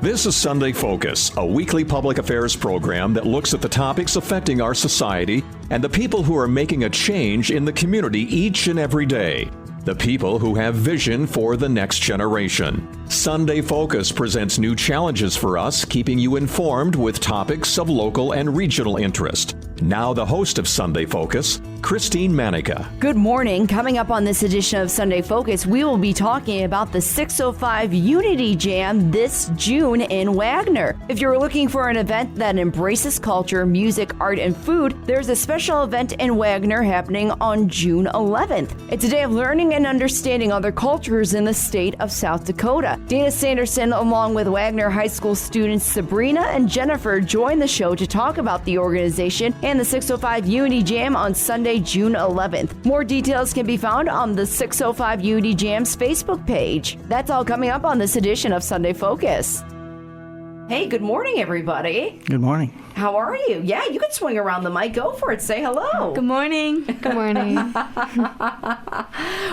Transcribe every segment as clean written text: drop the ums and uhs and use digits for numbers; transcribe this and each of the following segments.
This is Sunday Focus, a weekly public affairs program that looks at the topics affecting our society and the people who are making a change in the community each and every day. The people who have vision for the next generation. Sunday Focus presents new challenges for us, keeping you informed with topics of local and regional interest. Now the host of Sunday Focus, Christine Manica. Good morning. Coming up on this edition of Sunday Focus, we will be talking about the 605 Unity Jam this June in Wagner. If you're looking for an event that embraces culture, music, art, and food, there's a special event in Wagner happening on June 11th. It's a day of learning and understanding other cultures in the state of South Dakota. Dana Sanderson, along with Wagner High School students Sabrina and Jennifer, joined the show to talk about the organization and the 605 Unity Jam on Sunday, June 11th. More details can be found on the 605 Unity Jam's Facebook page. That's all coming up on this edition of Sunday Focus. Hey, good morning, everybody. Good morning. How are you? Yeah, you can swing around the mic. Go for it. Say hello. Good morning. Good morning.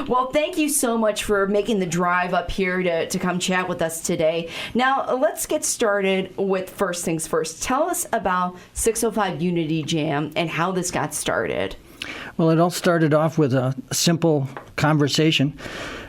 Well, thank you so much for making the drive up here to come chat with us today. Now, let's get started with first things first. Tell us about 605 Unity Jam and how this got started. Well, it all started off with a simple conversation.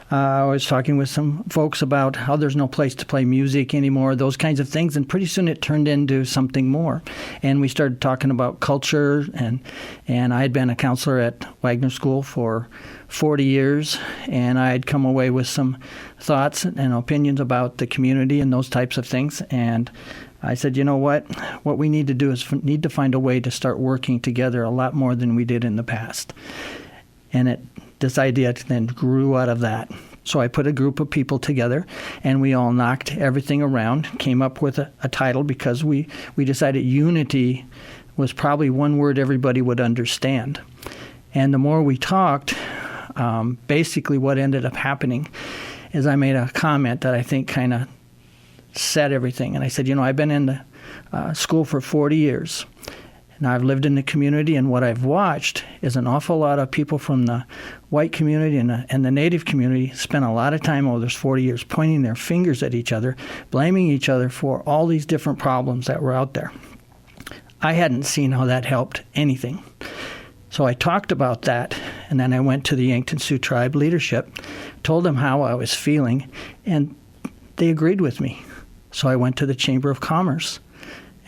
I was talking with some folks about how there's no place to play music anymore, those kinds of things, and pretty soon it turned into something more. And we started talking about culture, and I had been a counselor at Wagner School for 40 years, and I had come away with some thoughts and opinions about the community and those types of things. And I said, you know what we need to do is need to find a way to start working together a lot more than we did in the past. And this idea then grew out of that. So I put a group of people together, and we all knocked everything around, came up with a title because we decided unity was probably one word everybody would understand. And the more we talked, basically what ended up happening is I made a comment that I think kind of said everything. And I said, I've been in the school for 40 years. And I've lived in the community, and what I've watched is an awful lot of people from the white community and the Native community spend a lot of time over those 40 years pointing their fingers at each other, blaming each other for all these different problems that were out there. I hadn't seen how that helped anything. So I talked about that, and then I went to the Yankton Sioux Tribe leadership, told them how I was feeling, and they agreed with me. So I went to the Chamber of Commerce,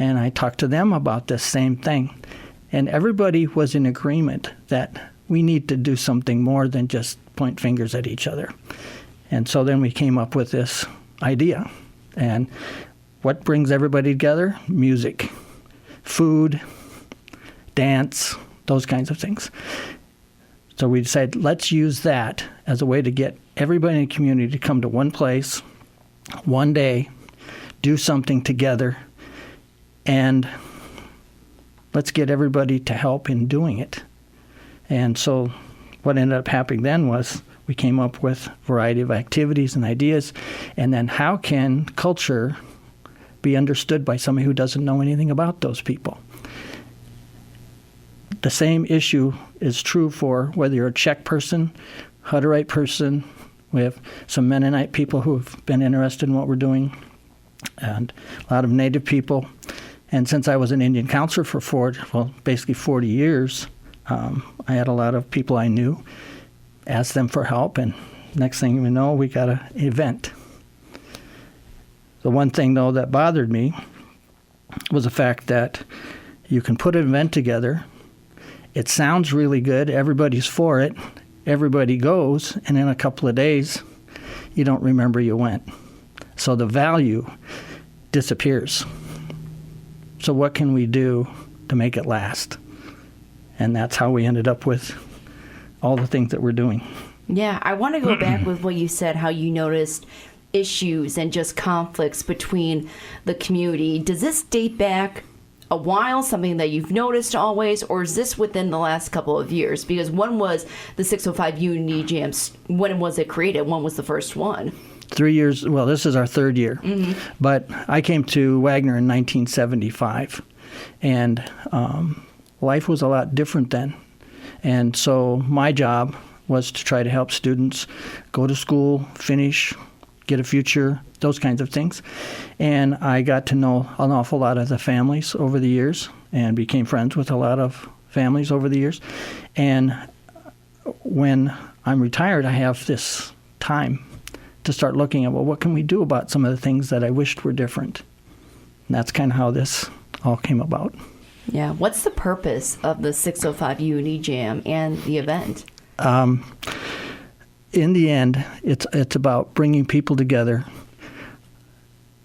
and I talked to them about this same thing. And everybody was in agreement that we need to do something more than just point fingers at each other. And so then we came up with this idea. And what brings everybody together? Music, food, dance, those kinds of things. So we decided, let's use that as a way to get everybody in the community to come to one place, one day, do something together, and let's get everybody to help in doing it. And so what ended up happening then was we came up with a variety of activities and ideas, and then how can culture be understood by somebody who doesn't know anything about those people? The same issue is true for whether you're a Czech person, Hutterite person. We have some Mennonite people who have been interested in what we're doing, and a lot of Native people. And since I was an Indian counselor for basically 40 years, I had a lot of people I knew, asked them for help, and next thing you know, we got an event. The one thing, though, that bothered me was the fact that you can put an event together, it sounds really good, everybody's for it, everybody goes, and in a couple of days, you don't remember you went. So the value disappears. So what can we do to make it last? And that's how we ended up with all the things that we're doing. Yeah, I want to go back with what you said, how you noticed issues and just conflicts between the community. Does this date back a while, something that you've noticed always, or is this within the last couple of years? Because one was the 605 Unity Jams. When was it created? When was the first one? 3 years. Well, this is our third year. Mm-hmm. But I came to Wagner in 1975, and life was a lot different then. And so my job was to try to help students go to school, finish, get a future, those kinds of things. And I got to know an awful lot of the families over the years and became friends with a lot of families over the years. And when I'm retired, I have this time to start looking at, well, what can we do about some of the things that I wished were different? And that's kind of how this all came about. Yeah. What's the purpose of the 605 Unity Jam and the event? In the end, it's about bringing people together,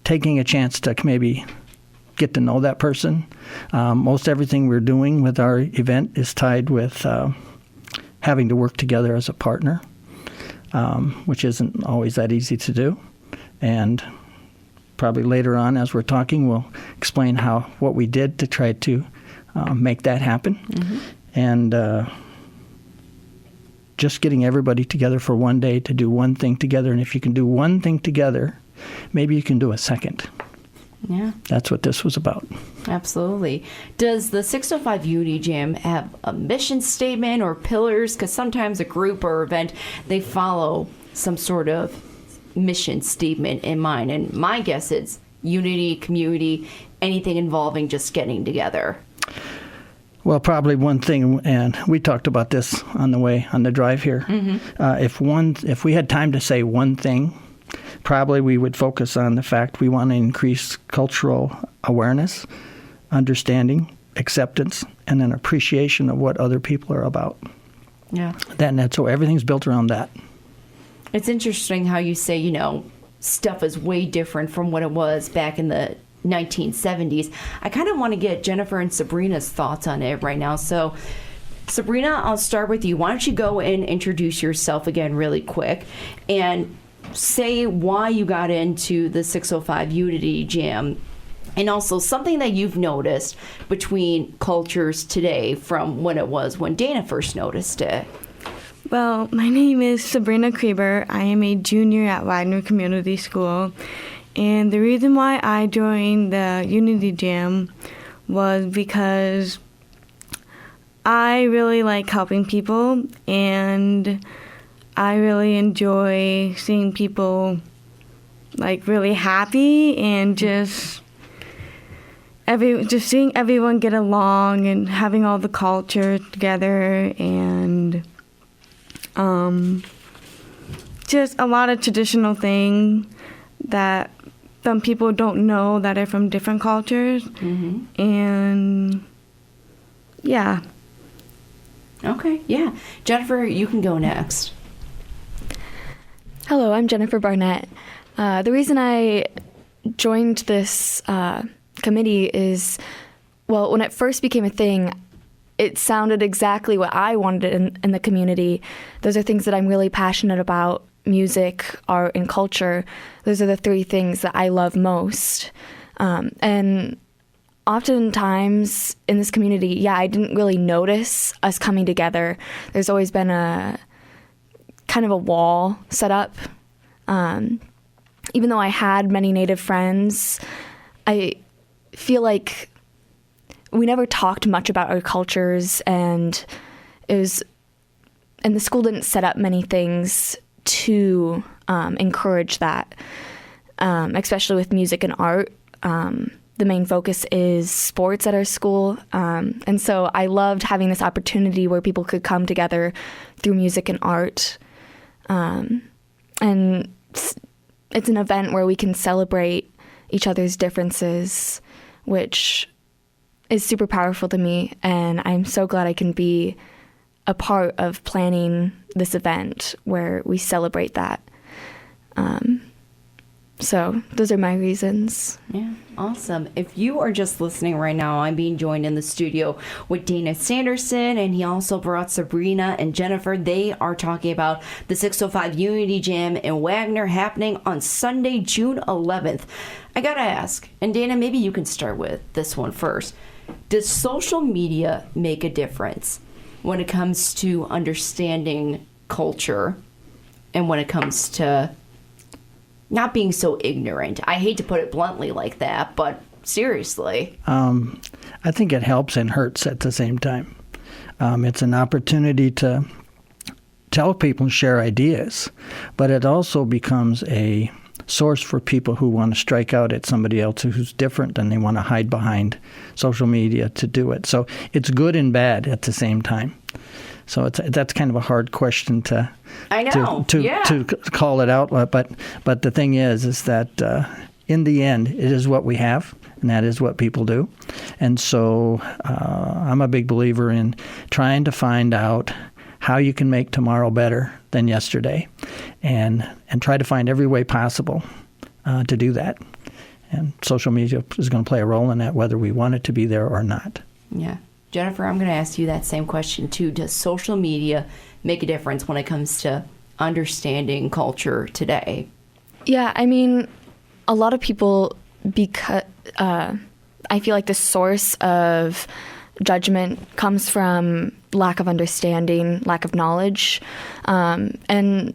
taking a chance to maybe get to know that person. Most everything we're doing with our event is tied with having to work together as a partner, which isn't always that easy to do. And probably later on, as we're talking, we'll explain what we did to try to make that happen. Mm-hmm. And just getting everybody together for one day to do one thing together. And if you can do one thing together, maybe you can do a second. Yeah. That's what this was about. Absolutely. Does the 605 Unity Jam have a mission statement or pillars? Because sometimes a group or event, they follow some sort of mission statement in mind. And my guess is unity, community, anything involving just getting together. Well, probably one thing, and we talked about this on the drive here. Mm-hmm. If we had time to say one thing, probably we would focus on the fact we want to increase cultural awareness, understanding, acceptance, and an appreciation of what other people are about. Yeah. So everything's built around that. It's interesting how you say, stuff is way different from what it was back in the 1970s. I kind of want to get Jennifer and Sabrina's thoughts on it right now. So, Sabrina, I'll start with you. Why don't you go and introduce yourself again really quick and say why you got into the 605 Unity Jam, and also something that you've noticed between cultures today from when it was when Dana first noticed it. Well, my name is Sabrina Kreber. I am a junior at Wagner Community School. And the reason why I joined the Unity Jam was because I really like helping people, and I really enjoy seeing people really happy and just seeing everyone get along and having all the culture together, and just a lot of traditional things that some people don't know that are from different cultures. Mm-hmm. And yeah. Okay, yeah. Jennifer, you can go next. Hello, I'm Jennifer Barnett. The reason I joined this committee is, well, when it first became a thing, it sounded exactly what I wanted in the community. Those are things that I'm really passionate about: music, art, and culture. Those are the three things that I love most. And oftentimes in this community, I didn't really notice us coming together. There's always been a kind of a wall set up. Even though I had many Native friends, I feel like we never talked much about our cultures, and the school didn't set up many things to encourage that, especially with music and art. The main focus is sports at our school, and so I loved having this opportunity where people could come together through music and art. And it's an event where we can celebrate each other's differences, which is super powerful to me, and I'm so glad I can be a part of planning this event where we celebrate that. So those are my reasons. Yeah, awesome. If you are just listening right now, I'm being joined in the studio with Dana Sanderson, and he also brought Sabrina and Jennifer. They are talking about the 605 Unity Jam in Wagner happening on Sunday, June 11th. I gotta ask, and Dana, maybe you can start with this one first. Does social media make a difference when it comes to understanding culture and when it comes to not being so ignorant? I hate to put it bluntly like that, but seriously. I think it helps and hurts at the same time. It's an opportunity to tell people and share ideas, but it also becomes a source for people who want to strike out at somebody else who's different, and they want to hide behind social media to do it. So it's good and bad at the same time. So that's kind of a hard question to call it out. But the thing is that in the end, it is what we have, and that is what people do. And so I'm a big believer in trying to find out how you can make tomorrow better than yesterday, and try to find every way possible to do that. And social media is going to play a role in that, whether we want it to be there or not. Yeah. Jennifer, I'm going to ask you that same question too. Does social media make a difference when it comes to understanding culture today? Yeah, I mean, a lot of people, because I feel like the source of judgment comes from lack of understanding, lack of knowledge. And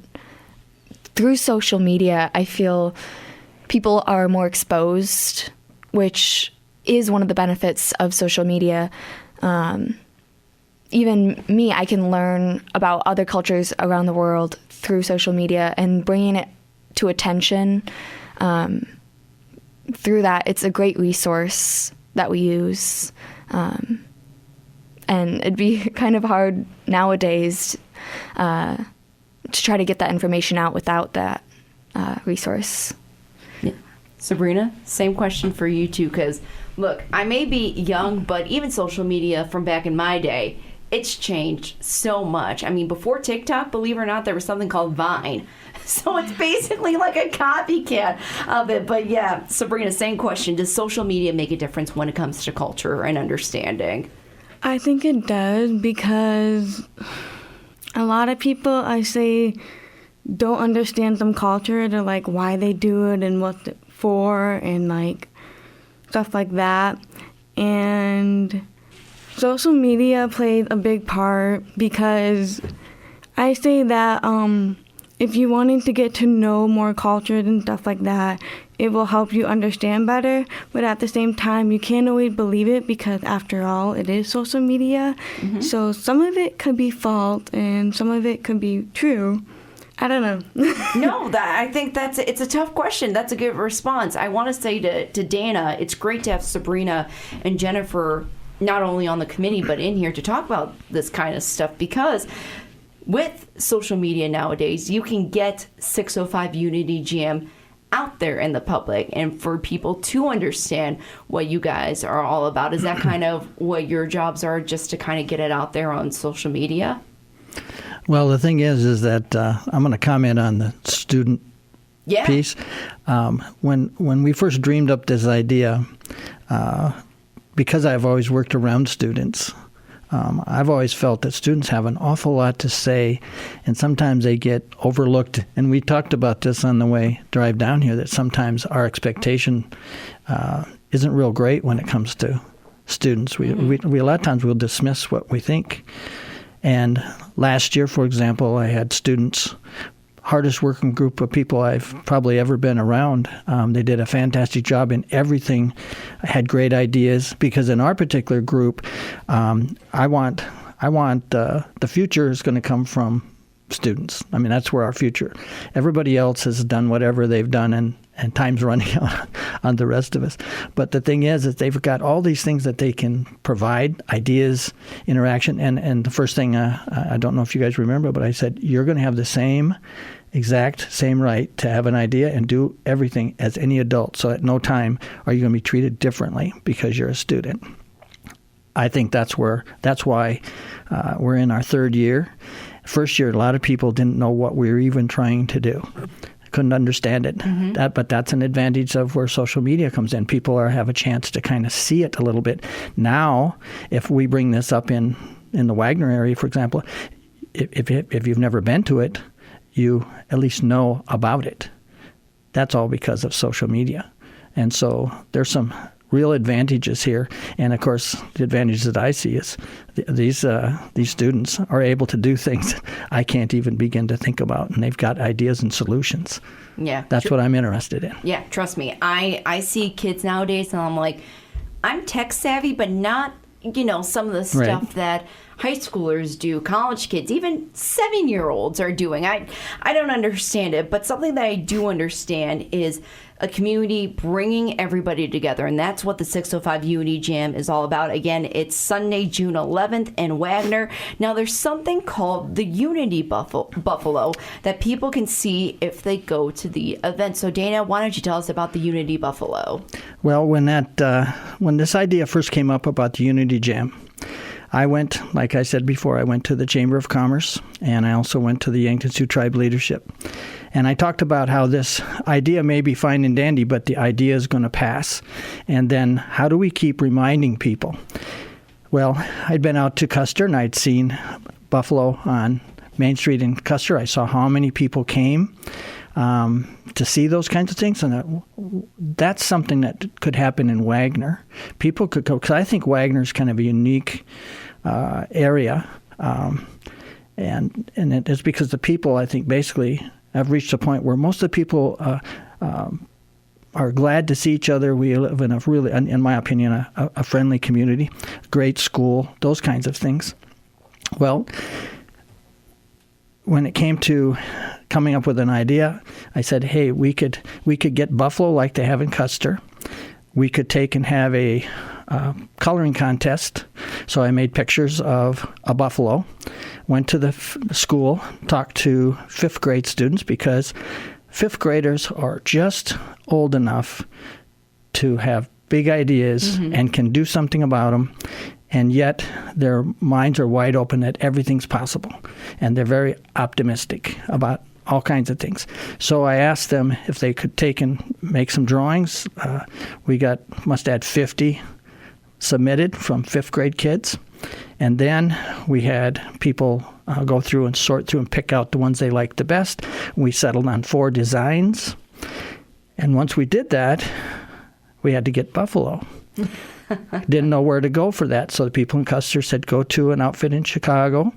through social media, I feel people are more exposed, which is one of the benefits of social media. Even me, I can learn about other cultures around the world through social media, and bringing it to attention. Through that, it's a great resource that we use. And it'd be kind of hard nowadays to try to get that information out without that resource. Yeah. Sabrina, same question for you too, because look, I may be young, but even social media from back in my day, it's changed so much. I mean, before TikTok, believe it or not, there was something called Vine. So it's basically like a copycat of it. But yeah, Sabrina, same question. Does social media make a difference when it comes to culture and understanding? I think it does, because a lot of people, I say, don't understand some culture. They're like, why they do it and what it's for, and like stuff like that. And social media plays a big part, because I say that if you wanting to get to know more cultures and stuff like that, it will help you understand better. But at the same time, you can't always believe it, because after all, it is social media. Mm-hmm. So some of it could be false and some of it could be true. I don't know. No, I think it's a tough question. That's a good response. I want to say to Dana, it's great to have Sabrina and Jennifer not only on the committee but in here to talk about this kind of stuff, because with social media nowadays, you can get 605 Unity Jam out there in the public, and for people to understand what you guys are all about. Is that kind of what your jobs are, just to kind of get it out there on social media? Well, the thing is that I'm going to comment on the student piece. When we first dreamed up this idea, because I've always worked around students, I've always felt that students have an awful lot to say, and sometimes they get overlooked. And we talked about this on the drive down here, that sometimes our expectation isn't real great when it comes to students. We a lot of times we'll dismiss what we think. And last year, for example, I had students, hardest working group of people I've probably ever been around. They did a fantastic job in everything. I had great ideas, because in our particular group, I want the future is going to come from students. I mean, that's where our future. Everybody else has done whatever they've done, and time's running out on the rest of us. But the thing is that they've got all these things that they can provide, ideas, interaction. And the first thing, I don't know if you guys remember, but I said, you're going to have the same right to have an idea and do everything as any adult. So at no time are you going to be treated differently because you're a student. I think that's why we're in our third year. First year, a lot of people didn't know what we were even trying to do. Couldn't understand it. Mm-hmm. But that's an advantage of where social media comes in. People have a chance to kind of see it a little bit. Now, if we bring this up in the Wagner area, for example, if you've never been to it, you at least know about it. That's all because of social media. And so there's some real advantages here. And of course, the advantage that I see is these students are able to do things I can't even begin to think about, and they've got ideas and solutions. Yeah, that's what I'm interested in. Yeah, trust me. I see kids nowadays, and I'm like, I'm tech savvy, but not some of the stuff that high schoolers do, college kids, even 7-year-olds are doing. I don't understand it, but something that I do understand is a community bringing everybody together, and that's what the 605 Unity Jam is all about. Again, it's Sunday, June 11th in Wagner. Now, there's something called the Unity Buffalo that people can see if they go to the event. So, Dana, why don't you tell us about the Unity Buffalo? Well, when this idea first came up about the Unity Jam, I went, like I said before, I went to the Chamber of Commerce, and I also went to the Yankton Sioux Tribe Leadership. And I talked about how this idea may be fine and dandy, but the idea is going to pass. And then how do we keep reminding people? Well, I'd been out to Custer, and I'd seen Buffalo on Main Street in Custer. I saw how many people came to see those kinds of things, and that's something that could happen in Wagner. People could go, because I think Wagner's kind of a unique area, and it is because the people, I think, basically have reached a point where most of the people are glad to see each other. We live in a really, in my opinion, a friendly community, great school, those kinds of things. Well, when it came to coming up with an idea, I said, hey, we could get Buffalo like they have in Custer. We could take and have a coloring contest. So I made pictures of a buffalo, went to the school, talked to 5th grade students, because 5th graders are just old enough to have big ideas and can do something about them. And yet their minds are wide open that everything's possible. And they're very optimistic about all kinds of things. So I asked them if they could take and make some drawings. We must add 50 submitted from 5th grade kids. And then we had people go through and sort through and pick out the ones they liked the best. We settled on 4 designs. And once we did that, we had to get Buffalo. Didn't know where to go for that, so the people in Custer said go to an outfit in Chicago,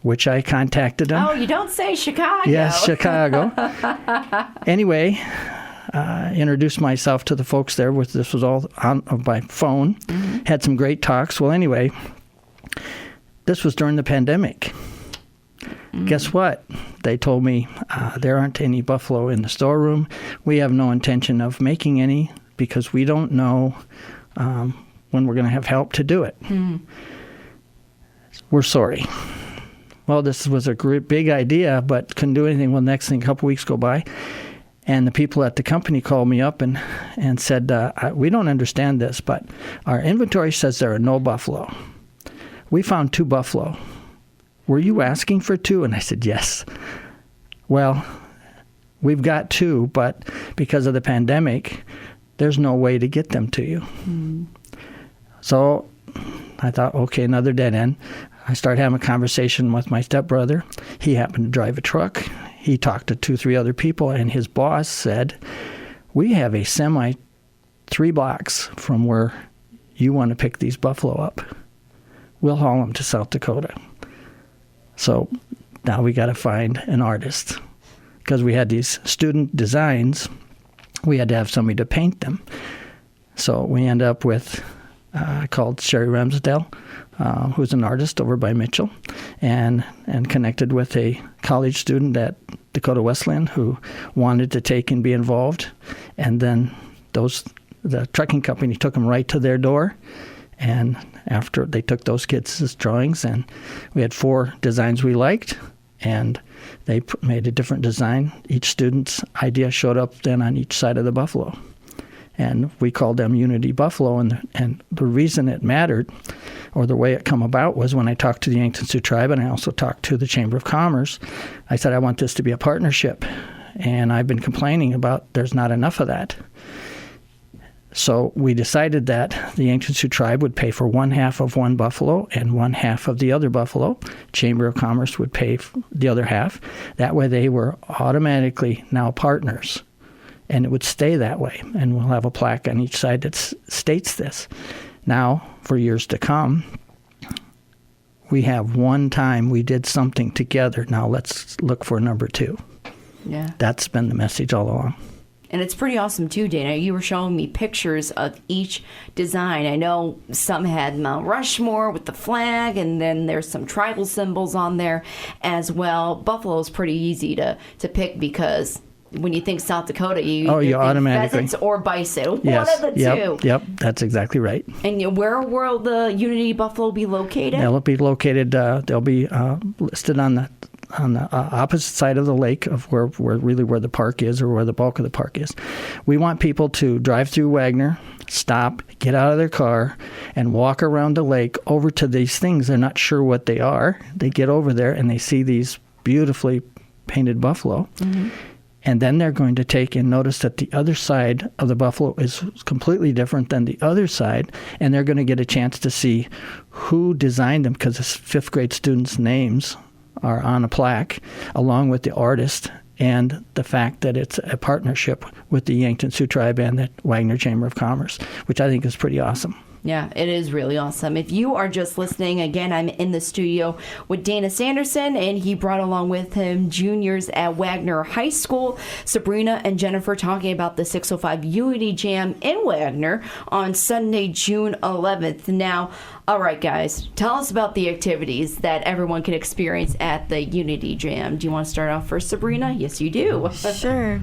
which I contacted them. Oh, you don't say Chicago. Yes, Chicago. Anyway, introduced myself to the folks there. This was all on by phone. Had some great talks. Well, anyway, this was during the pandemic. Guess what? They told me there aren't any buffalo in the storeroom. We have no intention of making any because we don't know when we're going to have help to do it. We're sorry. Well, this was a great, big idea, but couldn't do anything. Well, the next thing, a couple weeks go by, and the people at the company called me up and said, we don't understand this, but our inventory says there are no buffalo. We found 2 buffalo. Were you asking for 2? And I said, yes. Well, we've got 2, but because of the pandemic, there's no way to get them to you. So I thought, okay, another dead end. I started having a conversation with my stepbrother. He happened to drive a truck. He talked to 2-3 other people, and his boss said, we have a semi 3 blocks from where you want to pick these buffalo up. We'll haul them to South Dakota. So now we got to find an artist. Because we had these student designs, we had to have somebody to paint them. So we end up with, called Sherry Ramsdale, who's an artist over by Mitchell, and connected with a college student at Dakota Wesleyan who wanted to take and be involved. And then the trucking company took them right to their door. And after they took those kids' drawings, and we had 4 designs we liked, and they made a different design. Each student's idea showed up then on each side of the buffalo. And we called them Unity Buffalo. And the reason it mattered, or the way it come about, was when I talked to the Yankton Sioux Tribe, and I also talked to the Chamber of Commerce. I said, I want this to be a partnership. And I've been complaining about there's not enough of that. So we decided that the Yankton Sioux Tribe would pay for 1/2 of one buffalo and 1/2 of the other buffalo. Chamber of Commerce would pay the other half. That way they were automatically now partners. And it would stay that way. And we'll have a plaque on each side that states this. Now, for years to come, we have one time we did something together. Now let's look for number 2. Yeah. That's been the message all along. And it's pretty awesome too, Dana. You were showing me pictures of each design. I know some had Mount Rushmore with the flag, and then there's some tribal symbols on there as well. Buffalo is pretty easy to pick because when you think South Dakota, you automatically pheasants or bison. Yes. One of the two. Yep, that's exactly right. And where will the Unity Buffalo be located? They'll be located. They'll be listed on the opposite side of the lake of where the park is, or where the bulk of the park is. We want people to drive through Wagner, stop, get out of their car, and walk around the lake over to these things. They're not sure what they are. They get over there and they see these beautifully painted buffalo. Mm-hmm. And then they're going to take and notice that the other side of the buffalo is completely different than the other side. And they're going to get a chance to see who designed them, because the fifth grade students' names are on a plaque, along with the artist, and the fact that it's a partnership with the Yankton Sioux Tribe and the Wagner Chamber of Commerce, which I think is pretty awesome. Yeah, it is really awesome. If you are just listening, again, I'm in the studio with Dana Sanderson, and he brought along with him juniors at Wagner High School, Sabrina and Jennifer, talking about the 605 Unity Jam in Wagner on Sunday, June 11th. Now, all right, guys, tell us about the activities that everyone can experience at the Unity Jam. Do you want to start off first, Sabrina? Yes, you do. Sure.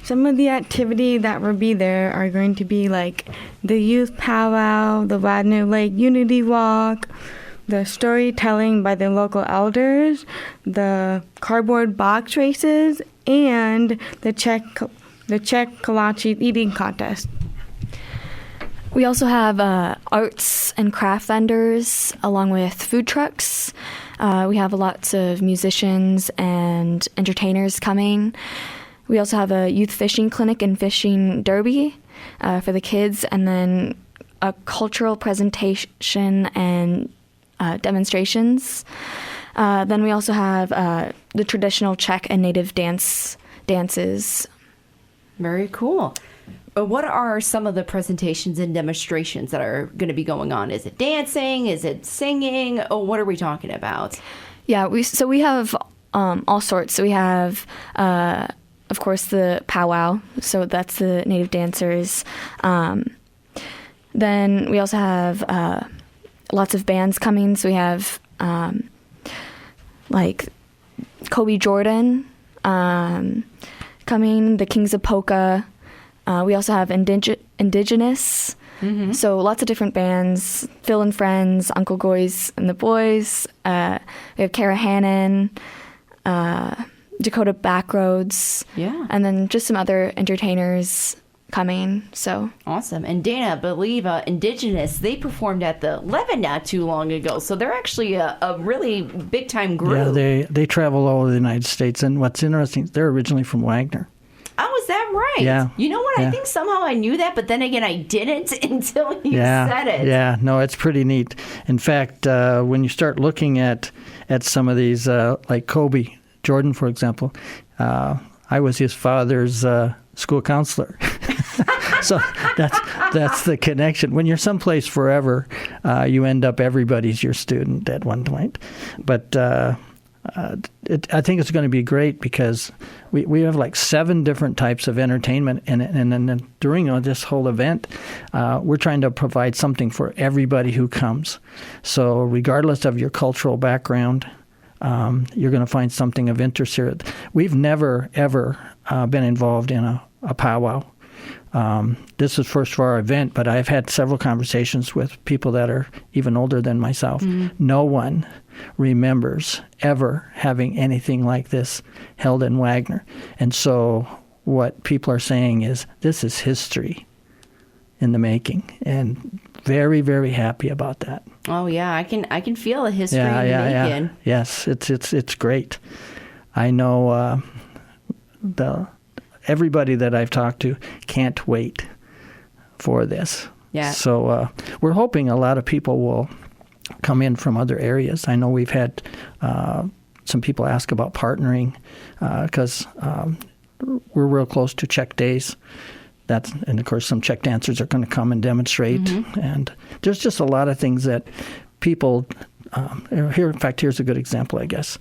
Some of the activities that will be there are going to be like the youth powwow, the Wagner Lake Unity Walk, the storytelling by the local elders, the cardboard box races, and the Czech kolache eating contest. We also have arts and craft vendors along with food trucks. We have lots of musicians and entertainers coming. We also have a youth fishing clinic and fishing derby for the kids, and then a cultural presentation and demonstrations. Then we also have the traditional Czech and native dances. Very cool. What are some of the presentations and demonstrations that are going to be going on? Is it dancing? Is it singing? Oh, what are we talking about? Yeah, we have all sorts. So we have, of course, the powwow. So that's the native dancers. Then we also have lots of bands coming. So we have like Kobe Jordan coming, the Kings of Polka. We also have Indigenous, so lots of different bands, Phil and Friends, Uncle Goys and the Boys. We have Kara Hannon, Dakota Backroads, and then just some other entertainers coming. So awesome. And Dana, I believe Indigenous, they performed at the Levin not too long ago, so they're actually a really big-time group. Yeah, they travel all over the United States, and what's interesting, they're originally from Wagner. Oh, is that right? Yeah. You know what? Yeah. I think somehow I knew that, but then again, I didn't until you said it. Yeah, no, it's pretty neat. In fact, when you start looking at some of these, like Kobe Jordan, for example, I was his father's school counselor. So that's the connection. When you're someplace forever, you end up everybody's your student at one point. But I think it's going to be great because we have like 7 different types of entertainment, and then during this whole event, we're trying to provide something for everybody who comes. So regardless of your cultural background, you're going to find something of interest here. We've never, ever been involved in a powwow. This is first for our event, but I've had several conversations with people that are even older than myself. Mm-hmm. No one remembers ever having anything like this held in Wagner. And so what people are saying is this is history in the making, and very, very happy about that. Oh yeah, I can feel the history in the making. Yeah. Yes, it's great. I know everybody that I've talked to can't wait for this. Yeah. So we're hoping a lot of people will come in from other areas. I know we've had some people ask about partnering because we're real close to Czech Days. And of course, some Czech dancers are going to come and demonstrate. Mm-hmm. And there's just a lot of things that people here. In fact, here's a good example, I guess.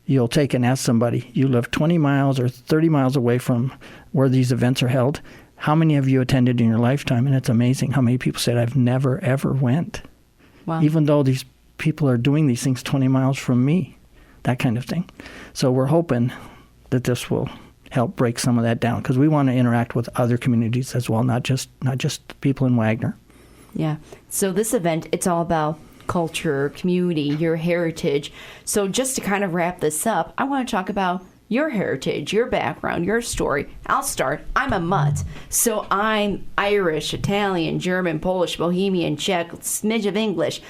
you'll take and ask somebody, you live 20 miles or 30 miles away from where these events are held. How many have you attended in your lifetime? And it's amazing how many people said, I've never, ever went. Wow. Even though these people are doing these things 20 miles from me, that kind of thing. So we're hoping that this will help break some of that down, because we want to interact with other communities as well, not just people in Wagner. Yeah. So this event, it's all about culture, community, your heritage. So just to kind of wrap this up, I want to talk about your heritage, your background, your story. I'll start. I'm a mutt. So I'm Irish, Italian, German, Polish, Bohemian, Czech, smidge of English.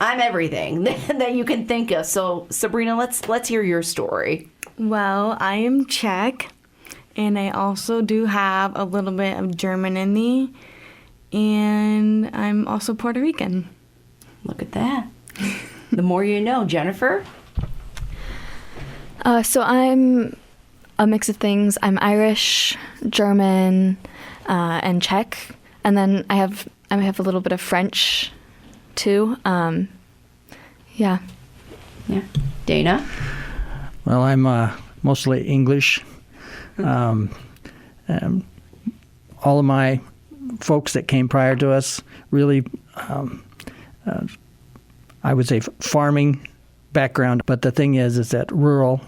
I'm everything that you can think of. So Sabrina, let's hear your story. Well, I am Czech, and I also do have a little bit of German in me, and I'm also Puerto Rican. Look at that. The more you know. Jennifer? So I'm a mix of things. I'm Irish, German, and Czech, and then I have a little bit of French too. Yeah. Dana? Well, I'm mostly English. All of my folks that came prior to us really, I would say, farming background. But the thing is that rural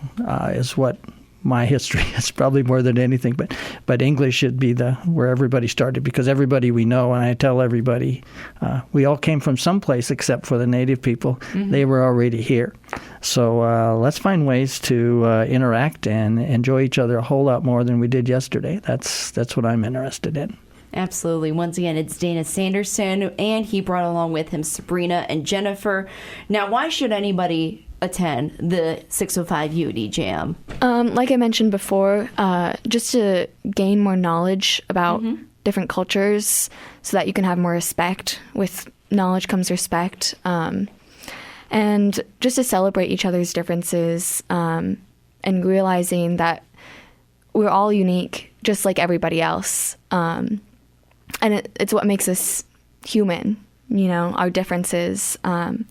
is what my history is, probably more than anything. But English should be where everybody started, because everybody we know, and I tell everybody, we all came from someplace except for the native people. Mm-hmm. They were already here. So let's find ways to interact and enjoy each other a whole lot more than we did yesterday. That's what I'm interested in. Absolutely. Once again, it's Dana Sanderson, and he brought along with him Sabrina and Jennifer. Now, why should anybody attend the 605 UD Jam? Like I mentioned before, just to gain more knowledge about different cultures so that you can have more respect. With knowledge comes respect. And just to celebrate each other's differences and realizing that we're all unique, just like everybody else. And it's what makes us human, our differences. And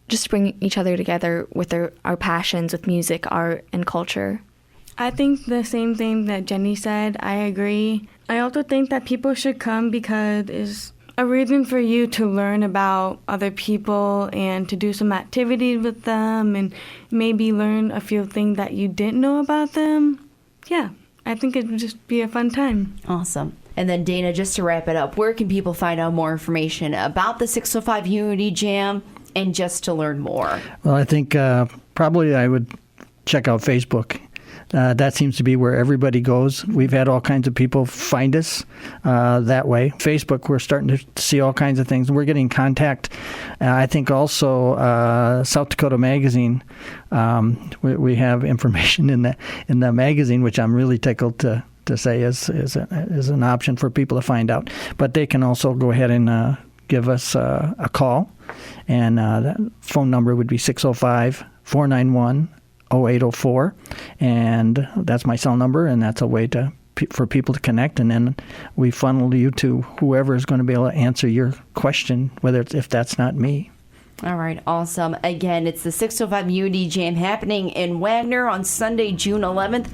just bring each other together with our passions, with music, art, and culture. I think the same thing that Jenny said. I agree. I also think that people should come because it's a reason for you to learn about other people and to do some activities with them and maybe learn a few things that you didn't know about them. Yeah, I think it would just be a fun time. Awesome. And then Dana, just to wrap it up, where can people find out more information about the 605 Unity Jam and just to learn more? Well, I think probably I would check out Facebook. That seems to be where everybody goes. We've had all kinds of people find us that way. Facebook, we're starting to see all kinds of things. We're getting contact. I think also South Dakota Magazine. We have information in the magazine, which I'm really tickled to say is an option for people to find out. But they can also go ahead and give us a call, and that phone number would be 605-491-0804, and that's my cell number, and that's a way for people to connect, and then we funnel you to whoever is going to be able to answer your question, if that's not me. All right, awesome. Again, it's the 605 UD Jam happening in Wagner on Sunday, June 11th.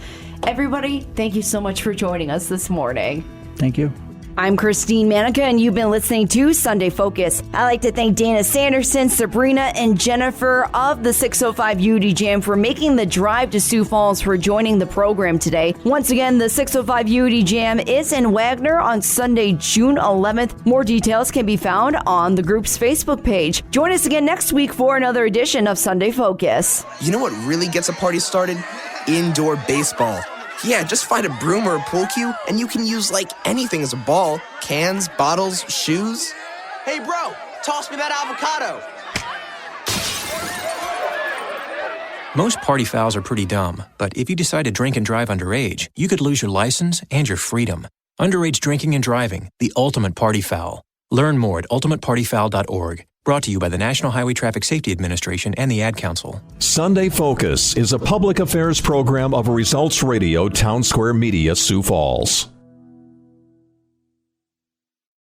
Everybody, thank you so much for joining us this morning. Thank you. I'm Christine Manica, and you've been listening to Sunday Focus. I'd like to thank Dana Sanderson, Sabrina, and Jennifer of the 605 UD Jam for making the drive to Sioux Falls, for joining the program today. Once again, the 605 UD Jam is in Wagner on Sunday, June 11th. More details can be found on the group's Facebook page. Join us again next week for another edition of Sunday Focus. You know what really gets a party started? Indoor baseball. Yeah, just find a broom or a pool cue, and you can use like anything as a ball. Cans, bottles, shoes. Hey bro, toss me that avocado. Most party fouls are pretty dumb, but if you decide to drink and drive underage, you could lose your license and your freedom. Underage drinking and driving, the ultimate party foul. Learn more at ultimatepartyfoul.org. Brought to you by the National Highway Traffic Safety Administration and the Ad Council. Sunday Focus is a public affairs program of Results Radio Town Square Media, Sioux Falls.